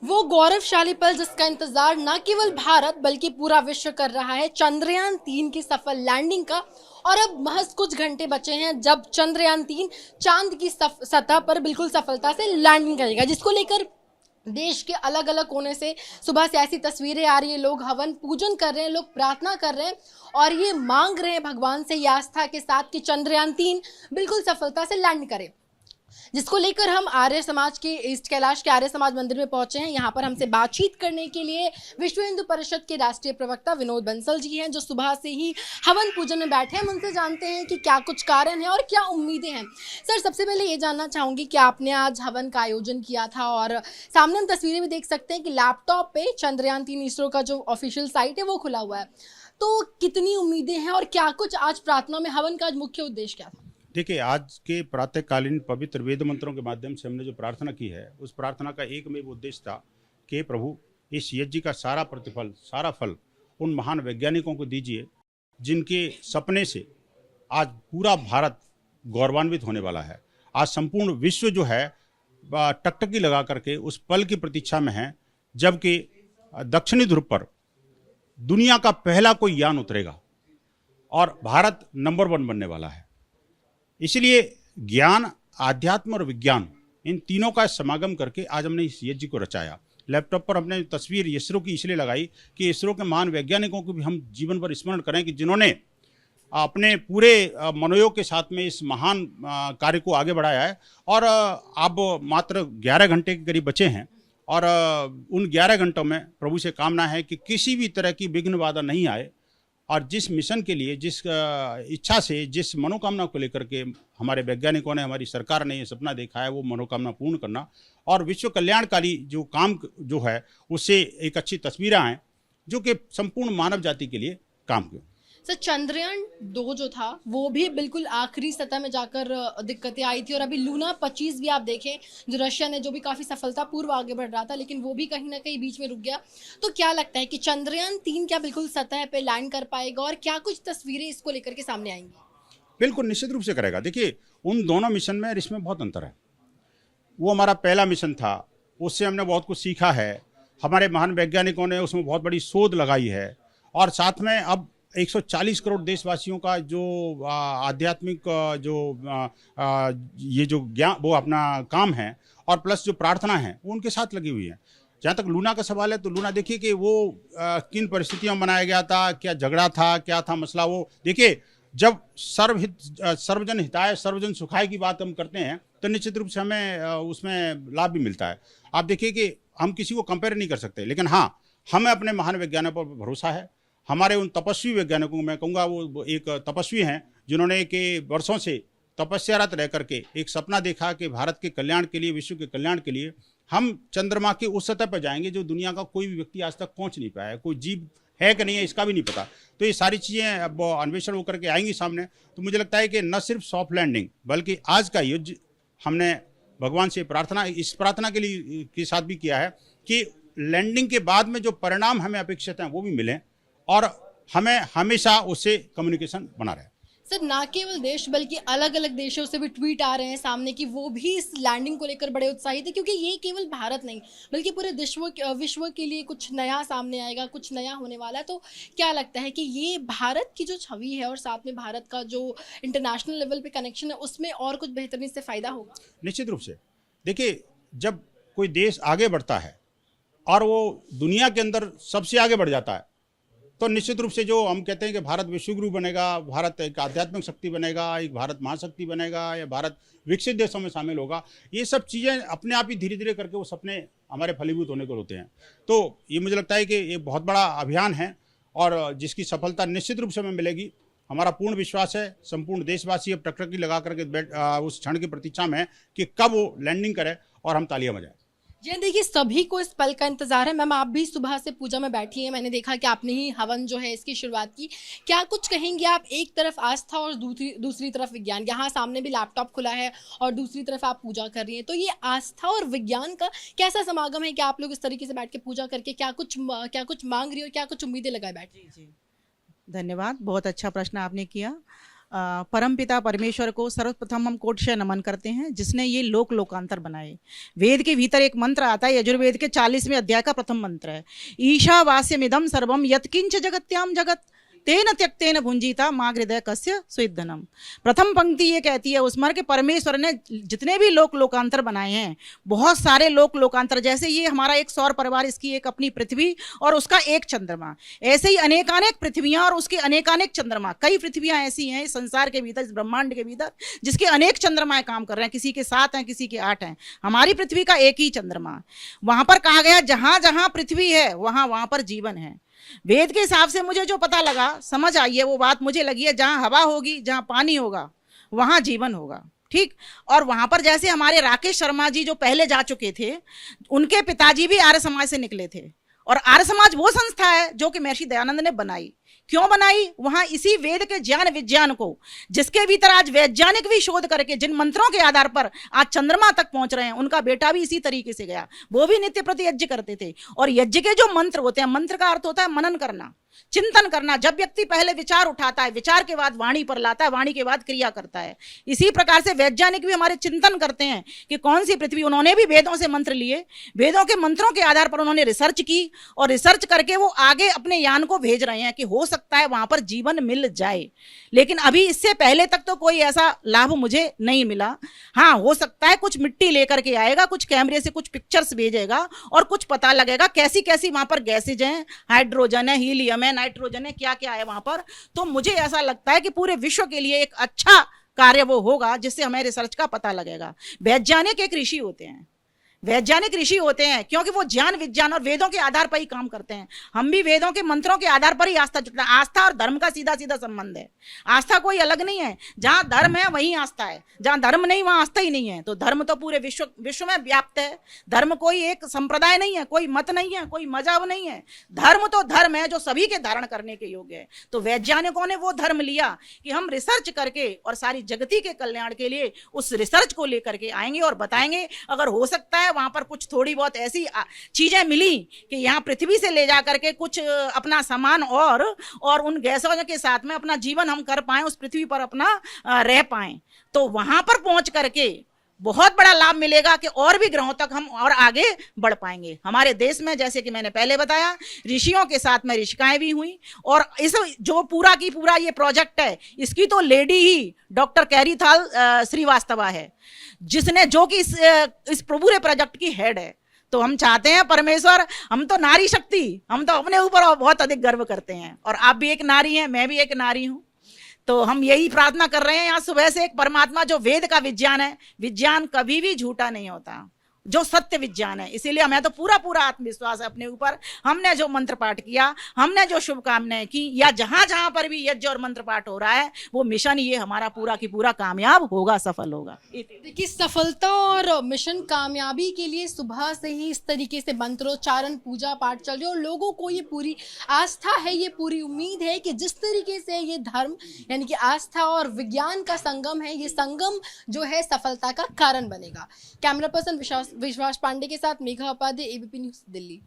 वो गौरवशाली पल जिसका इंतजार न केवल भारत बल्कि पूरा विश्व कर रहा है, चंद्रयान 3 की सफल लैंडिंग का। और अब महज कुछ घंटे बचे हैं जब चंद्रयान 3 चांद की सतह पर बिल्कुल सफलता से लैंडिंग करेगा, जिसको लेकर देश के अलग अलग कोने से सुबह से ऐसी तस्वीरें आ रही है। लोग हवन पूजन कर रहे हैं, लोग प्रार्थना कर रहे हैं और ये मांग रहे हैं भगवान से, ये आस्था के साथ कि चंद्रयान 3 बिल्कुल सफलता से लैंड करे। जिसको लेकर हम आर्य समाज के ईस्ट कैलाश के आर्य समाज मंदिर में पहुंचे हैं। यहाँ पर हमसे बातचीत करने के लिए विश्व हिंदू परिषद के राष्ट्रीय प्रवक्ता विनोद बंसल जी हैं, जो सुबह से ही हवन पूजन में बैठे हैं। हम उनसे जानते हैं कि क्या कुछ कारण है और क्या उम्मीदें हैं। सर, सबसे पहले ये जानना चाहूंगी कि आपने आज हवन का आयोजन किया था और सामने हम तस्वीरें भी देख सकते हैं कि लैपटॉप पे चंद्रयान 3 इसरो का जो ऑफिशियल साइट है वो खुला हुआ है। तो कितनी उम्मीदें हैं और क्या कुछ आज प्रार्थना में हवन का आज मुख्य उद्देश्य क्या था? देखिए, आज के प्रातःकालीन पवित्र वेद मंत्रों के माध्यम से हमने जो प्रार्थना की है, उस प्रार्थना का एकमेव उद्देश्य था कि प्रभु इस यज्ञ का सारा प्रतिफल, सारा फल उन महान वैज्ञानिकों को दीजिए जिनके सपने से आज पूरा भारत गौरवान्वित होने वाला है। आज संपूर्ण विश्व जो है टकटकी लगा करके उस पल की प्रतीक्षा में है जबकि दक्षिणी ध्रुव पर दुनिया का पहला कोई यान उतरेगा और भारत नंबर 1 बनने वाला है। इसलिए ज्ञान, आध्यात्म और विज्ञान, इन तीनों का समागम करके आज हमने इस यज्ञ को रचाया। लैपटॉप पर हमने तस्वीर इसरो की इसलिए लगाई कि इसरो के महान वैज्ञानिकों को भी हम जीवन भर स्मरण करें कि जिन्होंने अपने पूरे मनोयोग के साथ में इस महान कार्य को आगे बढ़ाया है। और अब मात्र 11 घंटे के करीब बचे हैं और उन 11 घंटों में प्रभु से कामना है कि किसी भी तरह की विघ्न बाधा नहीं आए और जिस मिशन के लिए, जिस इच्छा से, जिस मनोकामना को लेकर के हमारे वैज्ञानिकों ने, हमारी सरकार ने ये सपना देखा है, वो मनोकामना पूर्ण करना और विश्व कल्याणकारी जो काम जो है उससे एक अच्छी तस्वीरें आएँ जो कि संपूर्ण मानव जाति के लिए काम की। सर, चंद्रयान 2 जो था वो भी बिल्कुल आखिरी सतह में जाकर दिक्कतें आई थी और अभी लूना 25 भी आप देखें, जो रशिया ने, जो भी काफ़ी सफलतापूर्व आगे बढ़ रहा था, लेकिन वो भी कहीं ना कहीं बीच में रुक गया। तो क्या लगता है कि चंद्रयान 3 क्या बिल्कुल सतह पे लैंड कर पाएगा और क्या कुछ तस्वीरें इसको लेकर के सामने आएंगी? बिल्कुल निश्चित रूप से करेगा। देखिए, उन दोनों मिशन में और इसमें बहुत अंतर है। वो हमारा पहला मिशन था, उससे हमने बहुत कुछ सीखा है। हमारे महान वैज्ञानिकों ने उसमें बहुत बड़ी शोध लगाई है और साथ में अब 140 करोड़ देशवासियों का जो आध्यात्मिक ये जो ज्ञान, वो अपना काम है और प्लस जो प्रार्थना है वो उनके साथ लगी हुई है। जहाँ तक लूना का सवाल है तो लूना देखिए कि वो किन परिस्थितियों में बनाया गया था, क्या झगड़ा था, क्या था मसला। वो देखिए, जब सर्वजन हिताय सर्वजन सुखाय की बात हम करते हैं तो निश्चित रूप से हमें उसमें लाभ भी मिलता है। आप देखिए कि हम किसी को कंपेयर नहीं कर सकते, लेकिन हाँ, हमें अपने महान वैज्ञानिकों पर भरोसा है। हमारे उन तपस्वी वैज्ञानिकों को मैं कहूँगा, वो एक तपस्वी हैं जिन्होंने के वर्षों से तपस्यारत रह करके एक सपना देखा कि भारत के कल्याण के लिए, विश्व के कल्याण के लिए हम चंद्रमा की उस सतह पर जाएंगे जो दुनिया का कोई भी व्यक्ति आज तक पहुंच नहीं पाया है। कोई जीव है कि नहीं है इसका भी नहीं पता। तो ये सारी चीज़ें अब अन्वेषण होकर के आएंगी सामने। तो मुझे लगता है कि न सिर्फ सॉफ्ट लैंडिंग बल्कि आज का युद्ध हमने भगवान से प्रार्थना, इस प्रार्थना के लिए के साथ भी किया है कि लैंडिंग के बाद में जो परिणाम हमें अपेक्षित हैं वो भी मिलें और हमें हमेशा उससे कम्युनिकेशन बना रहे। सर, ना केवल देश बल्कि अलग अलग देशों से भी ट्वीट आ रहे हैं सामने कि वो भी इस लैंडिंग को लेकर बड़े उत्साहित है, क्योंकि ये केवल भारत नहीं बल्कि पूरे विश्व के लिए कुछ नया सामने आएगा, कुछ नया होने वाला है। तो क्या लगता है कि ये भारत की जो छवि है और साथ में भारत का जो इंटरनेशनल लेवल पे कनेक्शन है उसमें और कुछ बेहतरीन से फायदा होगा? निश्चित रूप से। देखिए, जब कोई देश आगे बढ़ता है और वो दुनिया के अंदर सबसे आगे बढ़ जाता है तो निश्चित रूप से जो हम कहते हैं कि भारत विश्वगुरु बनेगा, भारत एक आध्यात्मिक शक्ति बनेगा, एक भारत महाशक्ति बनेगा या भारत विकसित देशों में शामिल होगा, ये सब चीज़ें अपने आप ही धीरे धीरे करके वो सपने हमारे फलीभूत होने को होते हैं। तो ये मुझे लगता है कि एक बहुत बड़ा अभियान है और जिसकी सफलता निश्चित रूप से हमें मिलेगी। हमारा पूर्ण विश्वास है, संपूर्ण देशवासी अब टकटकी लगा करके उस क्षण की प्रतीक्षा में है कि कब वो लैंडिंग करे और हम तालियां बजाएं। जी देखिए, सभी को इस पल का इंतजार है। मैम, आप भी सुबह से पूजा में बैठी हैं, मैंने देखा कि आपने ही हवन जो है इसकी शुरुआत की। क्या कुछ कहेंगे आप? एक तरफ आस्था और दूसरी तरफ विज्ञान, यहाँ सामने भी लैपटॉप खुला है और दूसरी तरफ आप पूजा कर रही हैं। तो ये आस्था और विज्ञान का कैसा समागम है कि आप लोग इस तरीके से बैठ के पूजा करके क्या कुछ मांग रही हो, क्या कुछ उम्मीदें लगाए बैठ रही? जी, धन्यवाद। बहुत अच्छा प्रश्न आपने किया। परमपिता परमेश्वर को सर्वप्रथम हम कोटि नमन करते हैं, जिसने ये लोकांतर बनाए। वेद के भीतर एक मंत्र आता है, यजुर्वेद के 40वें अध्याय का प्रथम मंत्र है, ईशावास्यमिदं सर्वम यत्किंच जगत्याम जगत तेन त्यक्तेन भुंजीता माँ हृदय कस्य सुइद्धनम। प्रथम पंक्ति ये कहती है उसमें कि परमेश्वर ने जितने भी लोकांतर बनाए हैं, बहुत सारे लोकांतर, जैसे ये हमारा एक सौर परिवार, इसकी एक अपनी पृथ्वी और उसका एक चंद्रमा, ऐसे ही अनेकानेक पृथ्वियां और उसके अनेकानेक चंद्रमा। कई पृथ्वियां ऐसी हैं इस संसार के भीतर, इस ब्रह्मांड के भीतर, जिसके अनेक चंद्रमाएं काम कर रहे हैं, किसी के 7 हैं, किसी के 8 हैं। हमारी पृथ्वी का एक ही चंद्रमा। वहां पर कहा गया जहां जहां पृथ्वी है वहां पर जीवन है। वेद के हिसाब से मुझे जो पता लगा, समझ आई है वो बात मुझे लगी है, जहां हवा होगी, जहां पानी होगा, वहां जीवन होगा। ठीक। और वहां पर जैसे हमारे राकेश शर्मा जी जो पहले जा चुके थे, उनके पिताजी भी आर्य समाज से निकले थे, और आर्य समाज वो संस्था है जो कि महर्षि दयानंद ने बनाई। क्यों बनाई? वहां इसी वेद के ज्ञान विज्ञान को, जिसके भीतर आज वैज्ञानिक भी शोध करके जिन मंत्रों के आधार पर आज चंद्रमा तक पहुंच रहे हैं, उनका बेटा भी इसी तरीके से गया। वो भी नित्य प्रति यज्ञ करते थे। और यज्ञ के जो मंत्र होते हैं, मंत्र का अर्थ होता है मनन करना, चिंतन करना। जब व्यक्ति पहले विचार उठाता है, विचार के बाद वाणी पर लाता है, वाणी के बाद क्रिया करता है। इसी प्रकार से वैज्ञानिक भी हमारे चिंतन करते हैं कि कौन सी पृथ्वी, उन्होंने भी वेदों से मंत्र लिए, वेदों के मंत्रों के आधार पर उन्होंने रिसर्च की, और रिसर्च करके वो आगे अपने यान को भेज रहे हैं कि हो सकता है वहां पर जीवन मिल जाए। लेकिन अभी इससे पहले तक तो कोई ऐसा लाभ मुझे नहीं मिला। हाँ, हो सकता है कुछ मिट्टी लेकर के आएगा, कुछ कैमरे से कुछ पिक्चर्स भेजेगा, और कुछ पता लगेगा कैसी कैसी वहां पर गैसेज हैं, हाइड्रोजन है, हीलियम है, नाइट्रोजन है, क्या क्या है वहां पर। तो मुझे ऐसा लगता है कि पूरे विश्व के लिए एक अच्छा कार्य वो होगा, जिससे हमें रिसर्च का पता लगेगा। वैज्ञानिक एक ऋषि होते हैं, वैज्ञानिक ऋषि होते हैं, क्योंकि वो ज्ञान विज्ञान और वेदों के आधार पर ही काम करते हैं। हम भी वेदों के मंत्रों के आधार पर ही आस्था जुटना। आस्था और धर्म का सीधा सीधा संबंध है। आस्था कोई अलग नहीं है। जहां धर्म है वहीं आस्था है, जहां धर्म नहीं वहां आस्था ही नहीं है। तो धर्म तो पूरे विश्व में व्याप्त है। धर्म कोई एक संप्रदाय नहीं है, कोई मत नहीं है, कोई मजहब नहीं है। धर्म तो धर्म है जो सभी के धारण करने के योग्य है। तो वैज्ञानिकों ने वो धर्म लिया कि हम रिसर्च करके और सारी जगती के कल्याण के लिए उस रिसर्च को लेकर के आएंगे और बताएंगे। अगर हो सकता है वहां पर कुछ थोड़ी बहुत ऐसी चीजें मिली कि यहाँ पृथ्वी से ले जा करके कुछ अपना सामान और उन गैसों के साथ में अपना जीवन हम कर पाए, उस पृथ्वी पर अपना रह पाए, तो वहां पर पहुंच करके बहुत बड़ा लाभ मिलेगा कि और भी ग्रहों तक हम और आगे बढ़ पाएंगे। हमारे देश में जैसे कि मैंने पहले बताया, ऋषियों के साथ में ऋषिकाएं भी हुई, और इस जो पूरा की पूरा ये प्रोजेक्ट है, इसकी तो लेडी ही डॉक्टर कैरीथाल श्रीवास्तवा है, जिसने जो कि इस पूरे प्रोजेक्ट की हेड है। तो हम चाहते हैं परमेश्वर, हम तो नारी शक्ति, हम तो अपने ऊपर बहुत अधिक गर्व करते हैं, और आप भी एक नारी हैं, मैं भी एक नारी हूं। तो हम यही प्रार्थना कर रहे हैं यहाँ सुबह से, एक परमात्मा जो वेद का विज्ञान है, विज्ञान कभी भी झूठा नहीं होता, जो सत्य विज्ञान है। इसीलिए हमें तो पूरा पूरा आत्मविश्वास है अपने ऊपर। हमने जो मंत्र पाठ किया, हमने जो शुभकामनाएं की, या जहां जहां पर भी यज्ञ और मंत्र पाठ हो रहा है, वो मिशन ये हमारा पूरा की पूरा कामयाब होगा, सफल होगा। देखिए, सफलता और मिशन कामयाबी के लिए सुबह से ही इस तरीके से मंत्रोच्चारण, पूजा पाठ चल रही है, और लोगों को ये पूरी आस्था है, ये पूरी उम्मीद है कि जिस तरीके से ये धर्म यानी कि आस्था और विज्ञान का संगम है, ये संगम जो है सफलता का कारण बनेगा। कैमरा पर्सन विश्वास पांडे के साथ मेघा उपाध्याय, एबीपी न्यूज़, दिल्ली।